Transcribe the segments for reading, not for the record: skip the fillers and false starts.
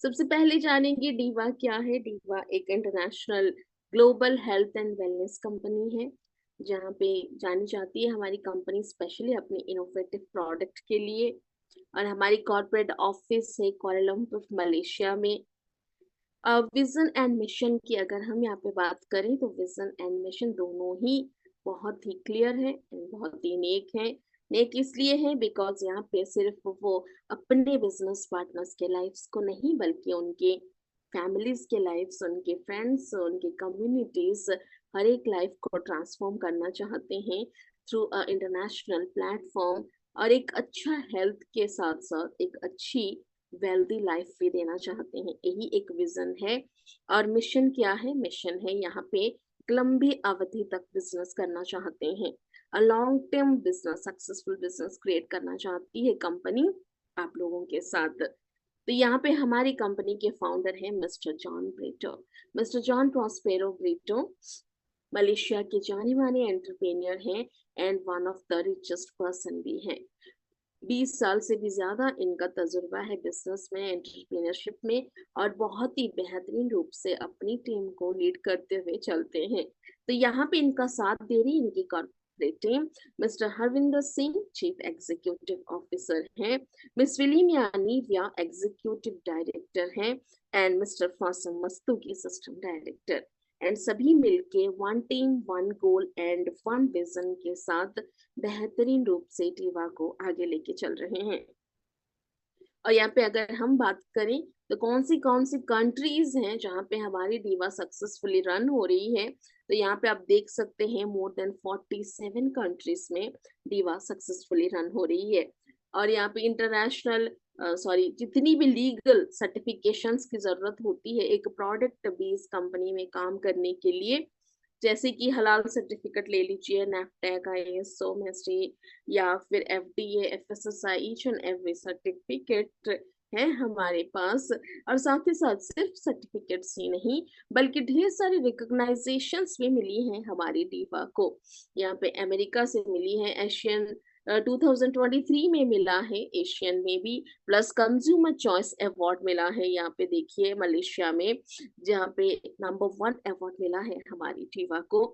सबसे पहले जानेंगे डीवा क्या है। डीवा एक international global health and wellness company है, जहाँ पे जानी जाती है हमारी कंपनी स्पेशली अपने इनोवेटिव प्रोडक्ट के लिए। और हमारी कॉर्पोरेट ऑफिस है कोलालमपुर मलेशिया में। विजन एंड मिशन की अगर हम यहाँ पे बात करें तो विजन एंड मिशन दोनों ही बहुत ही क्लियर है and बहुत ही नेक है। नेक इसलिए है बिकॉज यहाँ पे सिर्फ वो अपने बिजनेस पार्टनर्स के लाइफ्स को नहीं, बल्कि उनके फैमिलीज के लाइफ्स, उनके फ्रेंड्स, उनके कम्युनिटीज, हर एक लाइफ को ट्रांसफॉर्म करना चाहते हैं थ्रू अ इंटरनेशनल प्लेटफॉर्म। और एक अच्छा हेल्थ के साथ साथ एक अच्छी वेल्दी लाइफ भी देना चाहते हैं, यही एक विजन है। और मिशन क्या है? मिशन है यहाँ पे लंबी अवधि तक बिजनेस करना चाहते हैं, long term business, successful business create करना चाहती है कंपनी आप लोगों के साथ। तो यहाँ पे हमारी कंपनी के फाउंडर हैं mister John Breto. Mister John Prospero Breto Malaysia के जाने माने एंटरप्रेन्योर हैं and one of the richest person भी हैं। 20 साल से भी ज्यादा इनका तजुर्बा है बिजनेस में, एंटरप्रेन्योरशिप में, और बहुत ही बेहतरीन रूप से अपनी टीम को लीड करते हुए चलते हैं। तो यहाँ पे इनका साथ दे रही इनकी corporate team. Mister Harvinder Singh chief executive officer हैं, मिस विलियम यानीविया एग्जीक्यूटिव डायरेक्टर हैं, एंड मिस्टर फासम मस्तूकी सिस्टम डायरेक्टर। एंड सभी मिलके one team, one goal and one vision के साथ बेहतरीन रूप से डीवा को आगे लेके चल रहे हैं। और यहाँ पे अगर हम बात करें तो कौन सी कंट्रीज हैं जहाँ पे हमारी डीवा सक्सेसफुली रन हो रही है, तो यहाँ पे आप देख सकते हैं मोर देन 47 कंट्रीज में डीवा सक्सेसफुली रन हो रही है। और यहाँ पे इंटरनेशनल जितनी भी लीगल सर्टिफिकेशंस की जरूरत होती है एक प्रोडक्ट बेस्ड कंपनी में काम करने के लिए, जैसे कि हलाल सर्टिफिकेट ले लीजिए, नैफटेक, आईएसओ, मेस्ट्री, या फिर FDA, FSSI, each and every certificate है हमारे पास। और साथ ही साथ सिर्फ सर्टिफिकेट्स ही नहीं बल्कि ढेर सारी रिकॉग्नाइजेशंस भी मिली हैं हमारी डीवा को। यहाँ पे अमेरिका से मिली है, एशियन 2023 में मिला है एशियन में भी, प्लस कंज्यूमर चॉइस अवार्ड मिला है यहाँ पे देखिए मलेशिया में, जहाँ पे नंबर 1 अवार्ड मिला है हमारी डीवा को।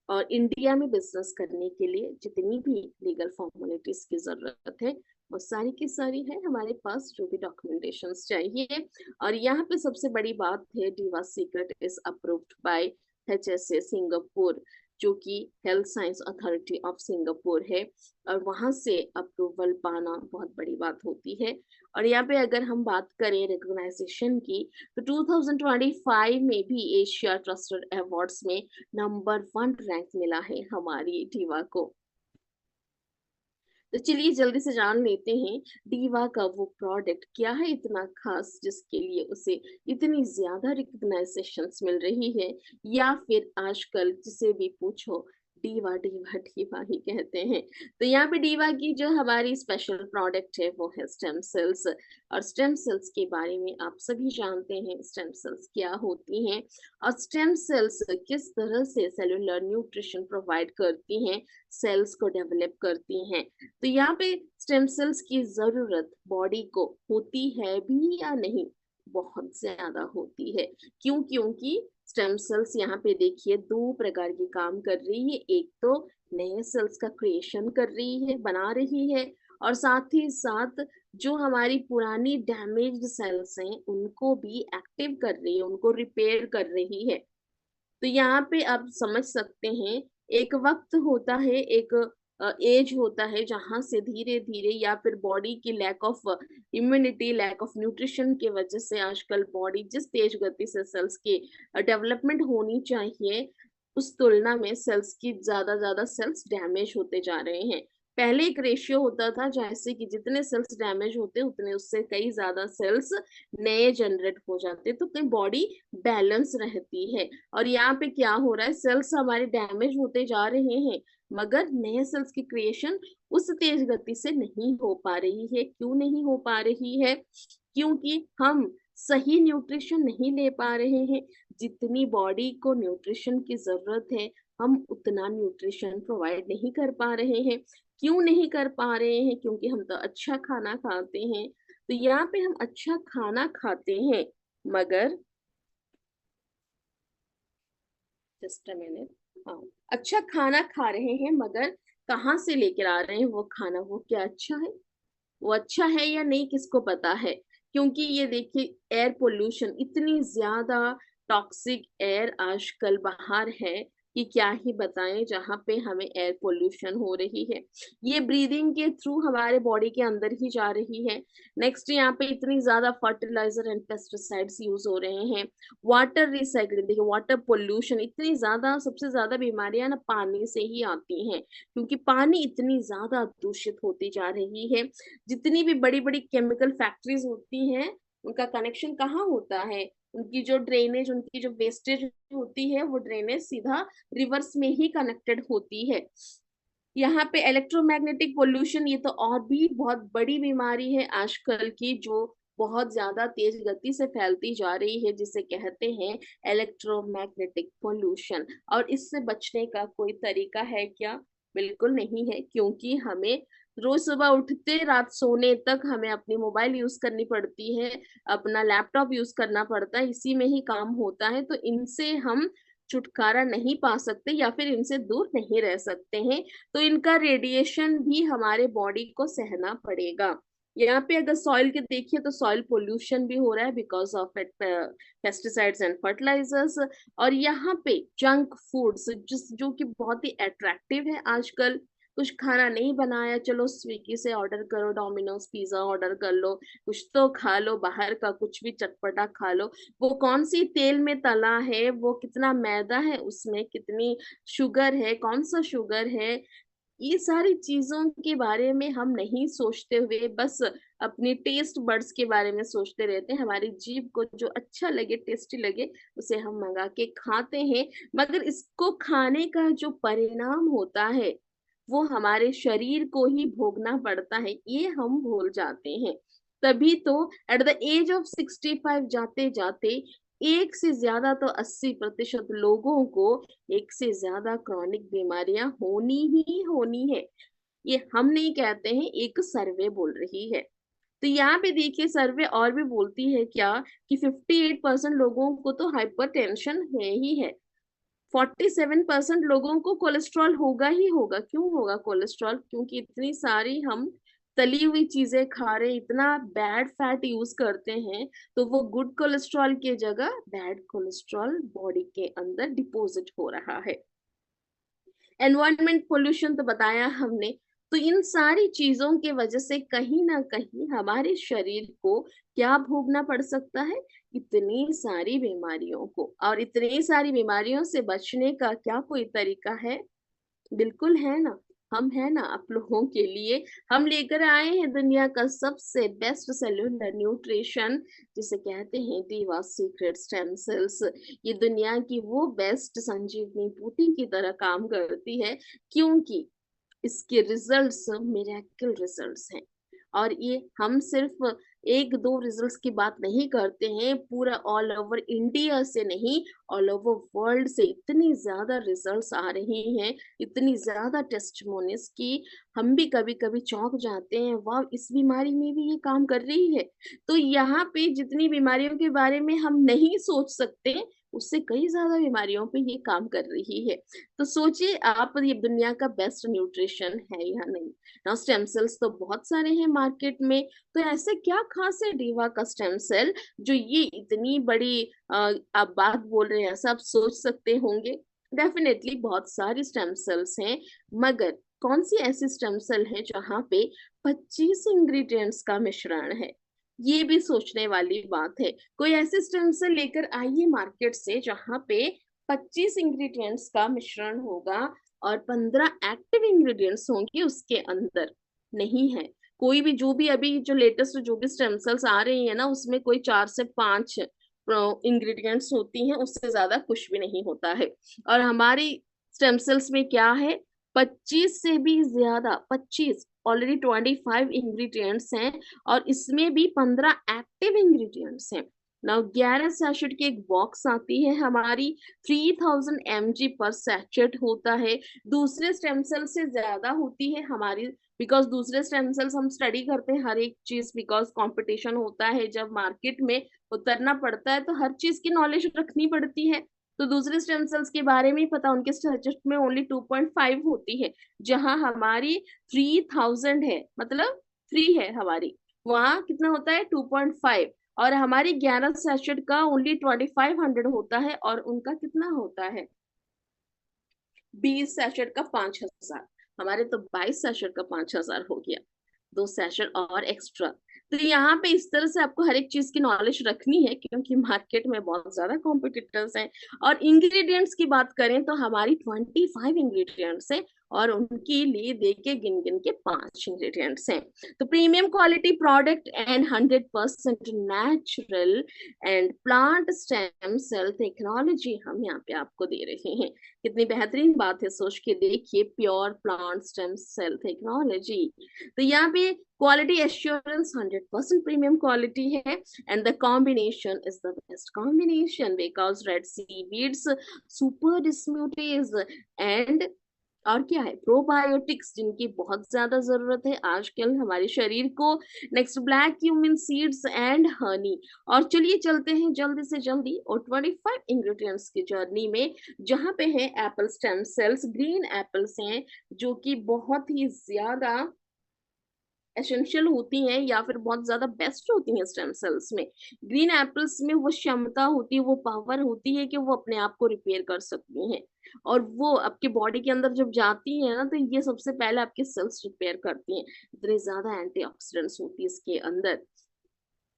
और इंडिया में बिजनेस करने के लिए जितनी भी लीगल फॉर्मेलिटीज की जरूरत है वो सारी की सारी है हमारे पास, जो भी डॉक्यूमेंटेशंस चाहिए। और यहाँ पे सबसे बड़ी बात है, Diva secret is approved by HSA Singapore, जो कि health science authority of Singapore है। और वहां से अप्रूवल पाना बहुत बड़ी बात होती है। और यहाँ पे अगर हम बात करें रिकॉग्नाइजेशन की, तो 2025 में भी एशिया ट्रस्टेड अवार्ड्स में नंबर 1 रैंक मिला है हमारी डीवा को। तो चलिए जल्दी से जान लेते हैं डीवा का वो प्रोडक्ट क्या है इतना खास जिसके लिए उसे इतनी ज्यादा रिकॉग्नाइजेशंस मिल रही है, या फिर आजकल जिसे भी पूछो डीवा डीवा डीवा ही कहते हैं। तो यहाँ पे डीवा की जो हमारी स्पेशल प्रोडक्ट है वो है स्टेम सेल्स। और स्टेम सेल्स के बारे में आप सभी जानते हैं स्टेम सेल्स क्या होती हैं, और स्टेम सेल्स किस तरह से सेलुलर न्यूट्रिशन प्रोवाइड करती हैं, सेल्स को डेवलप करती हैं। तो यहाँ पे स्टेम सेल्स की जरूरत बॉडी को होती है भी या नहीं? बहुत ज्यादा होती है। क्यों? क्योंकि स्टेम सेल्स यहाँ पे देखिए 2 प्रकार की काम कर रही है। एक तो नए सेल्स का क्रिएशन कर रही है, बना रही है, और साथ ही साथ जो हमारी पुरानी डैमेज्ड सेल्स हैं उनको भी एक्टिव कर रही है, उनको रिपेयर कर रही है। तो यहाँ पे आप समझ सकते हैं एक वक्त होता है, एक एज होता है जहां से धीरे धीरे या फिर बॉडी की lack of immunity, lack of nutrition की वजह से आजकल बॉडी जिस तेज गति से सेल्स की डेवलपमेंट होनी चाहिए उस तुलना में सेल्स की ज्यादा सेल्स डैमेज होते जा रहे हैं। पहले एक रेशियो होता था जैसे कि जितने सेल्स डैमेज होते उतने उससे कई ज्यादा सेल्स नए जनरेट हो जाते, तो बॉडी बैलेंस रहती है। और यहाँ पे क्या हो रहा है, सेल्स हमारे डैमेज होते जा रहे हैं मगर नए सेल्स की क्रिएशन उस तेज गति से नहीं हो पा रही है। क्यों नहीं हो पा रही है? क्योंकि हम सही न्यूट्रिशन नहीं ले पा रहे हैं। जितनी बॉडी को न्यूट्रिशन की जरूरत है हम उतना न्यूट्रिशन प्रोवाइड नहीं कर पा रहे हैं। क्यों नहीं कर पा रहे हैं? क्योंकि हम तो अच्छा खाना खाते हैं। तो यहाँ पे हम अच्छा खाना खाते हैं मगर जस्ट अ मिनट, हाँ, अच्छा खाना खा रहे हैं मगर कहाँ से लेकर आ रहे हैं वो खाना, वो क्या अच्छा है, वो अच्छा है या नहीं किसको पता है। क्योंकि ये देखिए एयर पोल्यूशन इतनी ज्यादा टॉक्सिक एयर आजकल बाहर है कि क्या ही बताएं, जहाँ पे हमें एयर पोल्यूशन हो रही है, ये ब्रीदिंग के थ्रू हमारे बॉडी के अंदर ही जा रही है। नेक्स्ट यहाँ पे इतनी ज्यादा फर्टिलाइजर एंड पेस्टिसाइड्स यूज हो रहे हैं। वाटर रिसाइकलिंग देखिए, वाटर पोल्यूशन इतनी ज्यादा, सबसे ज्यादा बीमारियां ना पानी से ही आती हैं, क्योंकि पानी इतनी ज्यादा दूषित होती जा रही है। जितनी भी बड़ी बड़ी केमिकल फैक्ट्रीज होती हैं उनका कनेक्शन कहाँ होता है, उनकी जो ड्रेनेज, उनकी जो वेस्टेज होती है वो ड्रेनेज सीधा रिवर्स में ही कनेक्टेड होती है। यहाँ पे इलेक्ट्रोमैग्नेटिक पोल्यूशन, ये तो और भी बहुत बड़ी बीमारी है आजकल की, जो बहुत ज्यादा तेज गति से फैलती जा रही है, जिसे कहते हैं इलेक्ट्रोमैग्नेटिक पोल्यूशन। और इससे बचने का कोई तरीका है क्या? बिल्कुल नहीं है, क्योंकि हमें रोज सुबह उठते रात सोने तक हमें अपनी मोबाइल यूज करनी पड़ती है, अपना लैपटॉप यूज करना पड़ता है, इसी में ही काम होता है। तो इनसे हम छुटकारा नहीं पा सकते या फिर इनसे दूर नहीं रह सकते हैं। तो इनका रेडिएशन भी हमारे बॉडी को सहना पड़ेगा। यहाँ पे अगर सॉइल के देखिए तो सॉइल पोल्यूशन भी हो रहा है because of it pesticides and fertilisers. और यहाँ पे जंक फूड्स जिस जो कि बहुत ही अट्रैक्टिव है आजकल, कुछ खाना नहीं बनाया, चलो स्विगी से ऑर्डर करो, डोमिनोज पिज्जा ऑर्डर कर लो, कुछ तो खा लो बाहर का, कुछ भी चटपटा खा लो। वो कौन सी तेल में तला है, वो कितना मैदा है, उसमें कितनी शुगर है, कौन सा शुगर है, ये सारी चीजों के बारे में हम नहीं सोचते हुए बस अपनी टेस्ट बड्स के बारे में सोचते रहते हैं। हमारी जीभ को जो अच्छा लगे, टेस्टी लगे, उसे हम मंगा के खाते हैं, मगर इसको खाने का जो परिणाम होता है वो हमारे शरीर को ही भोगना पड़ता है, ये हम भूल जाते हैं। तभी तो एट द एज ऑफ 65 जाते जाते एक से ज्यादा तो 80% लोगों को एक से ज्यादा क्रॉनिक बीमारियां होनी ही होनी है। ये हम नहीं कहते हैं, एक सर्वे बोल रही है। तो यहाँ पे देखिए सर्वे और भी बोलती है क्या, कि 58% लोगों को तो हाइपरटेंशन है ही है, 47% लोगों को कोलेस्ट्रॉल होगा ही होगा। क्यों होगा कोलेस्ट्रॉल? क्योंकि इतनी सारी हम तली हुई चीजें खा रहे हैं, इतना बैड फैट यूज करते हैं, तो वो गुड कोलेस्ट्रॉल की जगह बैड कोलेस्ट्रॉल बॉडी के अंदर डिपॉजिट हो रहा है। एनवायरनमेंट पोल्यूशन तो बताया हमने। तो इन सारी चीजों के वजह से कहीं ना कहीं हमारे शरीर को क्या भोगना पड़ सकता है, इतनी सारी बीमारियों को। और इतनी सारी बीमारियों से बचने का क्या कोई तरीका है? बिल्कुल है ना। हम है ना आप लोगों के लिए, हम लेकर आए हैं दुनिया का सबसे बेस्ट सेलुलर न्यूट्रिशन, जिसे कहते हैं दीवा सीक्रेट स्टेम सेल्स। ये दुनिया की वो बेस्ट संजीवनी बूटी की तरह काम करती है, क्योंकि इसके रिजल्ट्स मिरेकल रिजल्ट्स हैं। और ये हम सिर्फ एक दो रिजल्ट्स की बात नहीं करते हैं, पूरा ऑल ओवर इंडिया से नहीं, ऑल ओवर वर्ल्ड से इतनी ज्यादा रिजल्ट्स आ रही हैं, इतनी ज्यादा टेस्टिमोनीज की हम भी कभी कभी चौंक जाते हैं, वाह इस बीमारी में भी ये काम कर रही है। तो यहाँ पे जितनी बीमारियों के बारे में हम नहीं सोच सकते, उससे कई ज्यादा बीमारियों पे ये काम कर रही है। तो सोचिए आप, ये दुनिया का बेस्ट न्यूट्रिशन है या नहीं? ना स्टेम सेल्स तो बहुत सारे हैं मार्केट में, तो ऐसे क्या खास है डीवा का स्टेम सेल जो ये इतनी बड़ी आप बात बोल रहे हैं, ऐसा आप सोच सकते होंगे। डेफिनेटली बहुत सारी स्टेम सेल्स हैं, मगर कौन सी ऐसी स्टेम सेल है जहाँ पे 25 इंग्रेडिएंट्स का मिश्रण है? ये भी सोचने वाली बात है। कोई ऐसे स्टेम सेल लेकर आइए मार्केट से जहाँ पे 25 इंग्रेडिएंट्स का मिश्रण होगा और 15 एक्टिव इंग्रेडिएंट्स होंगे उसके अंदर। नहीं है। कोई भी, जो भी अभी जो लेटेस्ट जो भी स्टेम सेल्स आ रही है ना, उसमें कोई 4 से 5 इंग्रेडिएंट्स होती हैं, उससे ज्यादा कुछ भी नहीं होता है। और हमारी स्टेम सेल्स में क्या है, 25 से भी ज्यादा, 25 ऑलरेडी 25 इंग्रेडिएंट्स हैं, और इसमें भी 15 एक्टिव इंग्रेडिएंट्स हैं। ना 11 सैचेट की एक बॉक्स आती है हमारी, 3000 mg पर सैचेट होता है। दूसरे स्टेम सेल से ज्यादा होती है हमारी, बिकॉज दूसरे स्टेम सेल्स हम स्टडी करते हैं हर एक चीज, बिकॉज कंपटीशन होता है, जब मार्केट में उतरना पड़ता है तो हर चीज की नॉलेज रखनी पड़ती है। तो दूसरे स्टेम सेल्स के बारे में ही पता, उनके सैचेट में ओनली 2.5 होती है, जहां हमारी 3000 है, मतलब 3 है हमारी, वहां कितना होता है 2.5। और हमारी 11 सैचेट का ओनली 2500 होता है, और उनका कितना होता है 20 सैचेट का 5000। हमारे तो 22 सैचेट का 5000 हो गया, 2 सैचेट और एक्स्ट्रा। तो यहाँ पे इस तरह से आपको हर एक चीज की नॉलेज रखनी है, क्योंकि मार्केट में बहुत ज्यादा कॉम्पिटिटर्स हैं। और इंग्रेडिएंट्स की बात करें तो हमारी 25 इंग्रेडिएंट्स हैं, और उनकी लिए दे के गिन गिन के 5 इंग्रेडिएंट्स हैं। तो premium quality product and 100% natural and plant stem cell technology हम यहाँ पे आपको दे रहे हैं। कितनी बेहतरीन बात है, सोच के देखिए, pure plant stem cell technology. तो यहाँ पे क्वालिटी एश्योरेंस 100% प्रीमियम क्वालिटी है, and the combination is the best combination, because red sea beads, super smoothies and और क्या है प्रोबायोटिक्स, जिनकी बहुत ज्यादा जरूरत है आजकल हमारे शरीर को। Next black cumin seeds and honey. और चलिए चलते हैं जल्दी से जल्दी और 25 इंग्रेडिएंट्स की जर्नी में, जहां पे है Apple stem cells, green apples हैं, जो कि बहुत ही ज्यादा एसेंशियल होती हैं, या फिर बहुत ज्यादा बेस्ट होती हैं स्टेम सेल्स में। ग्रीन एप्पल्स में वो क्षमता होती है, वो पावर होती है कि वो अपने आप को रिपेयर कर सकती हैं, और वो आपके बॉडी के अंदर जब जाती है ना, तो ये सबसे पहले आपके सेल्स रिपेयर करती हैं। इतनी ज्यादा एंटीऑक्सीडेंट्स होती है इसके अंदर।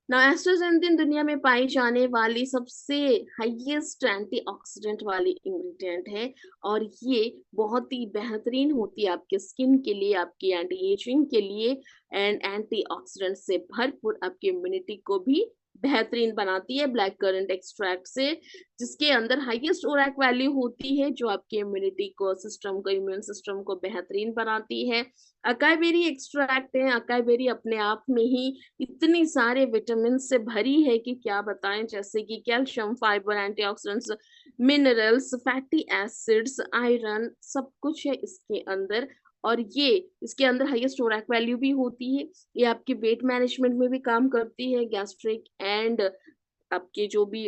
ना एस्ट्राजेंथिन दुनिया में पाई जाने वाली सबसे हाईएस्ट एंटीऑक्सीडेंट वाली इंग्रेडिएंट है, और ये बहुत ही बेहतरीन होती है आपके स्किन के लिए, आपकी एंटी एजिंग के लिए, एंड एंटीऑक्सीडेंट से भरपूर आपकी इम्यूनिटी को भी बेहतरीन बनाती है ब्लैक करंट एक्सट्रैक्ट से, जिसके अंदर हाईएस्ट ओरैक वैल्यू होती है, जो आपके इम्यूनिटी को, सिस्टम को, इम्यून सिस्टम को बेहतरीन बनाती है। अकाई बेरी एक्सट्रैक्ट है, अकाई बेरी अपने आप में ही इतनी सारे विटामिन से भरी है कि क्या बताएं, जैसे कि calcium, fibre, antioxidants, minerals, fatty acids, iron, सब कुछ है इसके अंदर। और ये इसके अंदर हाईएस्ट ओरैक वैल्यू भी होती है। ये आपके वेट मैनेजमेंट में भी काम करती है, गैस्ट्रिक एंड आपके जो भी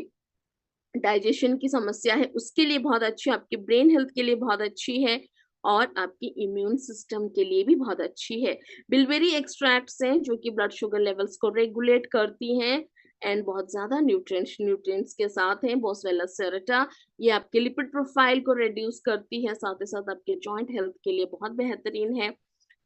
डाइजेशन की समस्या है उसके लिए बहुत अच्छी है, आपके ब्रेन हेल्थ के लिए बहुत अच्छी है, और आपकी इम्यून सिस्टम के लिए भी बहुत अच्छी है। बिलबेरी एक्सट्रैक्ट्स हैं जो कि ब्लड शुगर लेवल्स को रेगुलेट करती हैं, एंड बहुत ज्यादा न्यूट्रिएंट्स के साथ हैं। बोसवेला सेरेटा, ये आपके लिपिड प्रोफाइल को रिड्यूस करती है, साथ ही साथ आपके जॉइंट हेल्थ के लिए बहुत बेहतरीन है।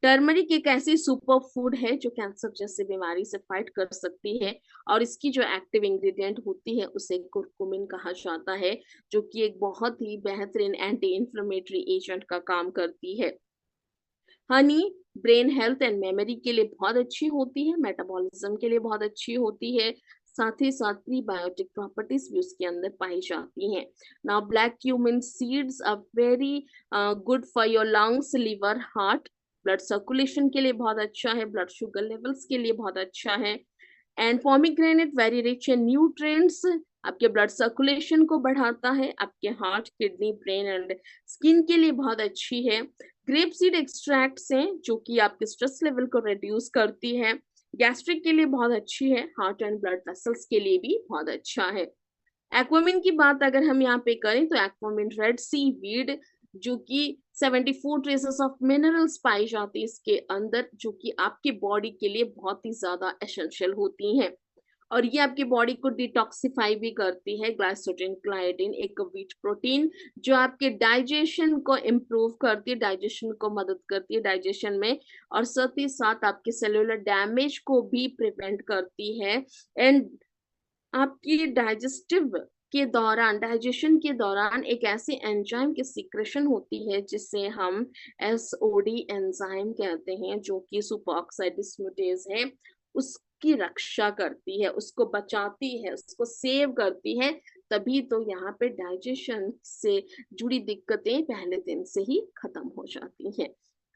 टर्मरिक एक ऐसी सुपर फूड है जो कैंसर जैसी बीमारी से फाइट कर सकती है, और इसकी जो एक्टिव इंग्रेडिएंट होती है उसे कुरकुमिन कहा जाता है, जो कि एक बहुत ही बेहतरीन एंटी इंफ्लेमेटरी एजेंट का काम करती है। Honey brain health and memory के लिए बहुत अच्छी होती है, मेटाबॉलिज्म के लिए बहुत अच्छी होती है, साथ ही साथ प्रीबायोटिक प्रॉपर्टीज भी उसके अंदर पाई जाती हैं। Now black cumin seeds are very good for your lungs, liver, heart, blood circulation के लिए बहुत अच्छा है, ब्लड शुगर लेवल्स के लिए बहुत अच्छा है। And pomegranate very rich in nutrients, आपके ब्लड सर्कुलेशन को बढ़ाता है, आपके heart, kidney, brain and skin के लिए बहुत अच्छी है। ग्रेप सीड एक्सट्रैक्ट्स हैं जो कि आपके स्ट्रेस लेवल को रिड्यूस करती है, गैस्ट्रिक के लिए बहुत अच्छी है, हार्ट एंड ब्लड वेसल्स के लिए भी बहुत अच्छा है। एक्वामिन की बात अगर हम यहाँ पे करें तो एक्वामिन रेड सी वीड, जो कि 74 ट्रेसेस ऑफ मिनरल्स पाई जाती है इसके अंदर, जो कि आपकी बॉडी के लिए बहुत ही ज्यादा एसेंशियल होती हैं, और ये आपकी बॉडी को डिटॉक्सिफाई भी करती है। ग्लाइसोडिन क्लाइडिन एक व्हीट प्रोटीन जो आपके डाइजेशन को इम्प्रूव करती है, डाइजेशन को मदद करती है डाइजेशन में, और साथ ही साथ आपके सेलुलर डैमेज को भी प्रिवेंट करती है। एंड आपकी डाइजेशन के दौरान एक ऐसी एंजाइम की सिक्रेशन होती है जिसे हम एसओडी एंजाइम कहते हैं, जो कि सुपर ऑक्साइड डिस्मूटेज है, उसकी रक्षा करती है, उसको बचाती है, उसको सेव करती है। तभी तो यहाँ पे डाइजेशन से जुड़ी दिक्कतें पहले दिन से ही खत्म हो जाती हैं।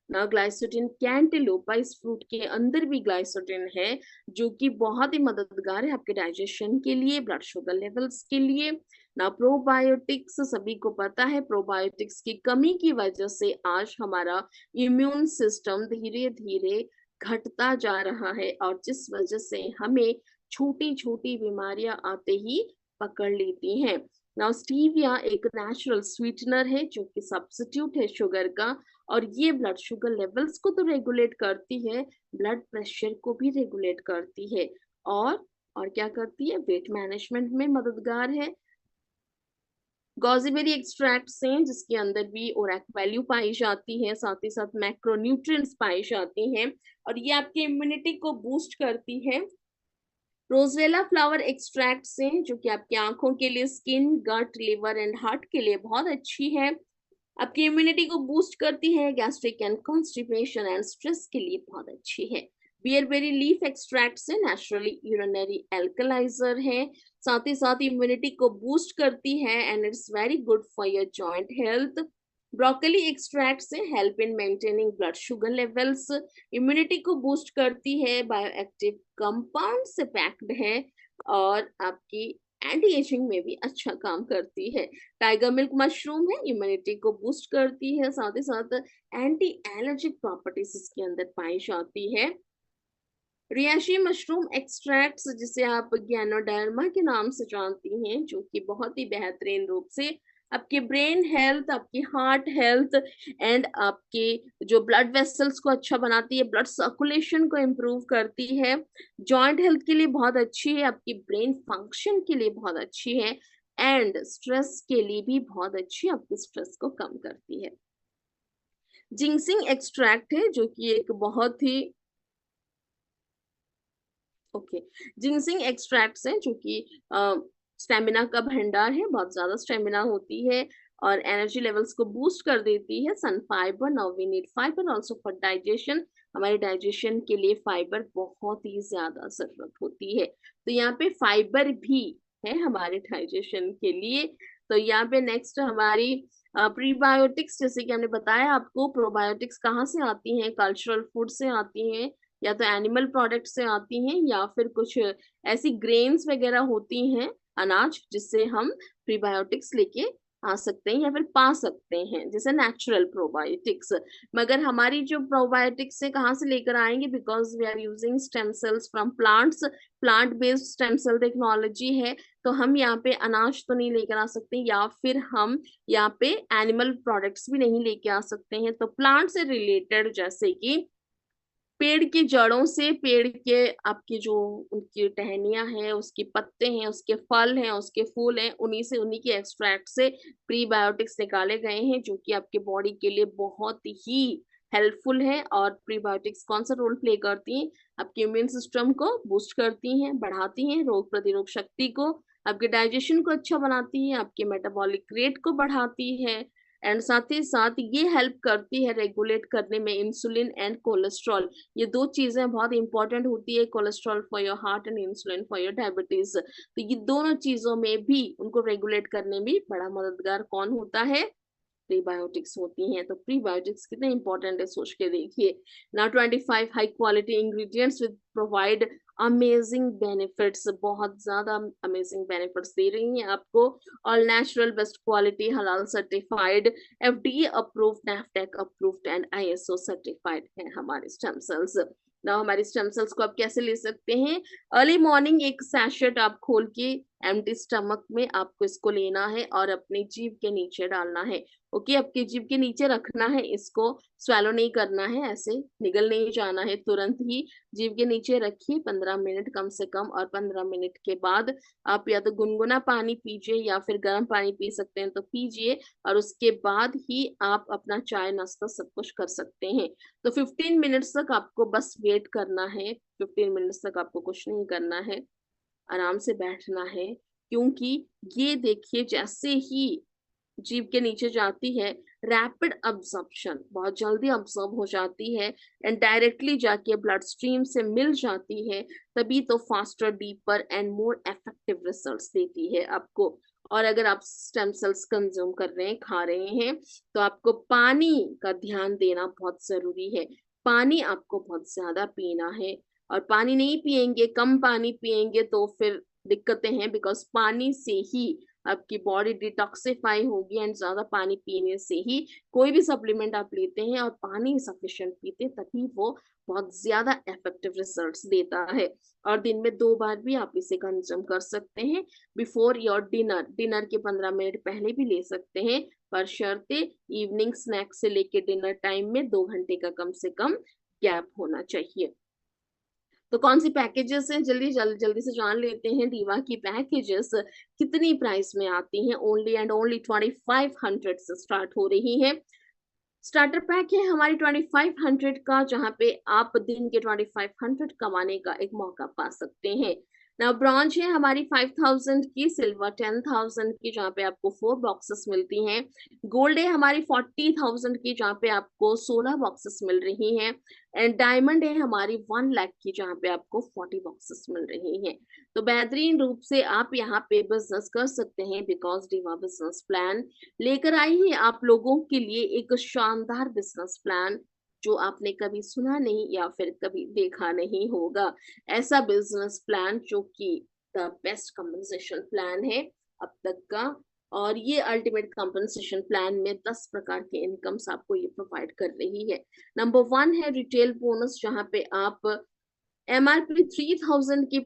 ना ग्लाइसोटिन, कैंटेलोपा, इस फ्रूट के अंदर भी ग्लाइसोटिन है, जो कि बहुत ही मददगार है आपके डाइजेशन के लिए, ब्लड शुगर लेवल्स के लिए। ना प्रोबायोटिक्स, सभी को पता है प्रोबायोटिक्स की कमी की वजह से आज हमारा इम्यून सिस्टम धीरे धीरे घटता जा रहा है, और जिस वजह से हमें छोटी छोटी बीमारियां आते ही पकड़ लेती हैं। नाउ स्टीविया एक नेचुरल स्वीटनर है जो कि सब्स्टिट्यूट है शुगर का, और ये ब्लड शुगर लेवल्स को तो रेगुलेट करती है, ब्लड प्रेशर को भी रेगुलेट करती है, और क्या करती है, वेट मैनेजमेंट में मददगार है। गॉजीबेरी एक्सट्रैक्ट से जिसके अंदर भी ओरैक वैल्यू पाई जाती है, साथ ही साथ मैक्रोन्यूट्रिएंट्स पाई जाती हैं, और ये आपकी इम्यूनिटी को बूस्ट करती है। रोजवेला फ्लावर एक्सट्रैक्ट से जो कि आपकी आंखों के लिए, skin, gut, liver and heart के लिए बहुत अच्छी है, आपकी इम्यूनिटी को बूस्ट करती है, gastric and constipation and stress के लिए बहुत अच्छी है। बियरबेरी लीफ एक्सट्रैक्ट से नेचुरली यूरिनरी एल्कलाइजर है, साथ ही साथ इम्यूनिटी को बूस्ट करती है and it's very good for your joint health. Broccoli extract से help in maintaining blood sugar levels, immunity को बूस्ट करती है, बायोएक्टिव कंपाउंड से पैक्ड है, और आपकी एंटी एजिंग में भी अच्छा काम करती है। टाइगर मिल्क मशरूम है, इम्यूनिटी को बूस्ट करती है, साथ ही साथ एंटी एलर्जिक प्रॉपर्टीज इसके अंदर पाई जाती है। रियाशी मशरूम एक्सट्रैक्ट्स जिसे आप गैनोडर्मा के नाम से जानती हैं, जो कि बहुत ही बेहतरीन रूप से आपके ब्रेन हेल्थ, आपकी हार्ट हेल्थ एंड आपके जो ब्लड वेसल्स को अच्छा बनाती है, ब्लड सर्कुलेशन को इम्प्रूव करती है, जॉइंट हेल्थ के लिए बहुत अच्छी है, आपकी ब्रेन फंक्शन के लिए बहुत अच्छी है, एंड स्ट्रेस के लिए भी बहुत अच्छी, आपके स्ट्रेस को कम करती है। जिंगसिंग एक्सट्रैक्ट है जो कि एक बहुत ही ओके, जिनसिंग एक्सट्रैक्ट्स हैं जो कि स्टेमिना का भंडार है, बहुत ज्यादा स्टेमिना होती है और एनर्जी लेवल्स को बूस्ट कर देती है। Sun fibre, now we need fibre also for digestion, हमारे डाइजेशन के लिए फाइबर बहुत ही ज्यादा जरूरत होती है, तो यहाँ पे फाइबर भी है हमारे डाइजेशन के लिए। तो यहाँ पे नेक्स्ट हमारी प्रीबायोटिक्स, जैसे कि हमने बताया आपको, प्रोबायोटिक्स कहाँ से आती हैं, कल्चरल फूड से आती हैं, या तो एनिमल प्रोडक्ट से आती हैं, या फिर कुछ ऐसी ग्रेन्स वगैरह होती हैं, अनाज, जिससे हम प्रीबायोटिक्स लेके आ सकते हैं या फिर पा सकते हैं, जैसे नेचुरल प्रोबायोटिक्स। मगर हमारी जो प्रोबायोटिक्स है कहाँ से लेकर आएंगे, because we are using stem cells from plants, plant based stem cell technology है, तो हम यहाँ पे अनाज तो नहीं लेकर आ सकते, या फिर हम यहाँ पे एनिमल प्रोडक्ट्स भी नहीं लेके आ सकते हैं। तो प्लांट से रिलेटेड, जैसे कि पेड़ की जड़ों से, पेड़ के आपकी जो उनकी टहनियां हैं, उसके पत्ते हैं, उसके फल हैं, उसके फूल हैं, उन्हीं के एक्सट्रैक्ट से प्रीबायोटिक्स निकाले गए हैं, जो कि आपके बॉडी के लिए बहुत ही हेल्पफुल है। और प्रीबायोटिक्स कौन सा रोल प्ले करती हैं, आपके इम्यून सिस्टम को बूस्ट करती हैं, बढ़ाती हैं, रोग प्रतिरोधक शक्ति को, आपके डाइजेशन को अच्छा बनाती है, आपके मेटाबॉलिक रेट को बढ़ाती है, एंड साथ ही साथ ये हेल्प करती है रेगुलेट करने में इंसुलिन एंड कोलेस्ट्रॉल। ये दो चीजें बहुत इंपॉर्टेंट होती है, cholesterol for your heart and insulin for your diabetes. तो ये दोनों चीजों में भी उनको रेगुलेट करने में बड़ा मददगार कौन होता है, प्रीबायोटिक्स होती हैं। तो प्रीबायोटिक्स कितने इंपॉर्टेंट है सोच के देखिए। Now 25 high quality ingredients with provide amazing benefits, बहुत ज्यादा अमेजिंग बेनिफिट्स दे रही हैं आपको। ऑल नेचुरल, बेस्ट क्वालिटी, हलाल certified, FDA approved, NAFDAC approved and ISO certified है हमारे स्टेम सेल्स। ना हमारी स्टेम सेल्स को आप कैसे ले सकते हैं, अर्ली मॉर्निंग एक सैशेट आप खोल के एम्प्टी स्टमक में आपको इसको लेना है और अपनी जीभ के नीचे डालना है। ओके, आपकी जीभ के नीचे रखना है, इसको स्वेलो नहीं करना है, ऐसे निगल नहीं जाना है, तुरंत ही जीभ के नीचे रखिए 15 मिनट कम से कम, और 15 मिनट के बाद आप या तो गुनगुना पानी पीजिए या फिर गर्म पानी पी सकते हैं तो पीजिए, और उसके बाद ही आप अपना चाय नाश्ता सब कुछ कर सकते हैं। तो 15 मिनट्स तक आपको बस वेट करना है, 15 मिनट्स तक आपको कुछ नहीं करना है, आराम से बैठना है, क्योंकि ये देखिए जैसे ही जीभ के नीचे जाती है, रैपिड अब्जॉर्प्शन, बहुत जल्दी अब्जॉर्ब हो जाती है एंड डायरेक्टली जाके ब्लड स्ट्रीम से मिल जाती है, तभी तो faster, deeper and more effective results देती है आपको। और अगर आप स्टेम सेल्स कंज्यूम कर रहे हैं, खा रहे हैं, तो आपको पानी का ध्यान देना बहुत जरूरी है। पानी आपको बहुत ज्यादा पीना है, और पानी नहीं पिएंगे, कम पानी पिएंगे तो फिर दिक्कतें हैं, बिकॉज पानी से ही आपकी बॉडी डिटॉक्सिफाई होगी, एंड ज्यादा पानी पीने से ही कोई भी सप्लीमेंट आप लेते हैं और पानी सफिशिएंट पीते, तभी वो बहुत ज्यादा इफेक्टिव रिजल्ट्स देता है। और दिन में 2 बार भी आप इसे कंज्यूम कर सकते हैं, बिफोर योर डिनर, डिनर के 15 मिनट पहले भी ले सकते हैं, पर शर्ते इवनिंग स्नैक से लेके डिनर टाइम में 2 घंटे का कम से कम गैप होना चाहिए। तो कौन सी पैकेजेस हैं, जल्दी से जान लेते हैं। दीवा की पैकेजेस कितनी प्राइस में आती हैं? ओनली एंड ओनली 2500 से स्टार्ट हो रही है। स्टार्टर पैक है हमारी 2500 का, जहां पे आप दिन के 2500 कमाने का एक मौका पा सकते हैं। ना ब्रॉन्ज है हमारी 5000 की, सिल्वर 10,000 की, जहाँ पे आपको 4 बॉक्सेस मिलती हैं। गोल्ड है हमारी 40,000 की, जहाँ पे आपको 16 बॉक्सेस मिल रही हैं। एंड डायमंड है हमारी 1 लाख की, जहाँ पे आपको 40 बॉक्सेस मिल रही हैं। तो बेहतरीन रूप से आप यहाँ पे बिजनेस कर सकते हैं, बिकॉज डीवा बिजनेस प्लान लेकर आई है आप लोगों के लिए एक शानदार बिजनेस प्लान, जो आपने कभी सुना नहीं या फिर कभी देखा नहीं होगा। ऐसा बिजनेस प्लान जो कि द बेस्ट कंपनसेशन प्लान है अब तक का। और ये अल्टीमेट कंपनसेशन प्लान में 10 प्रकार के इनकम्स आपको ये प्रोवाइड कर रही है। नंबर 1 है रिटेल बोनस, जहां पे आप MRP 3000 की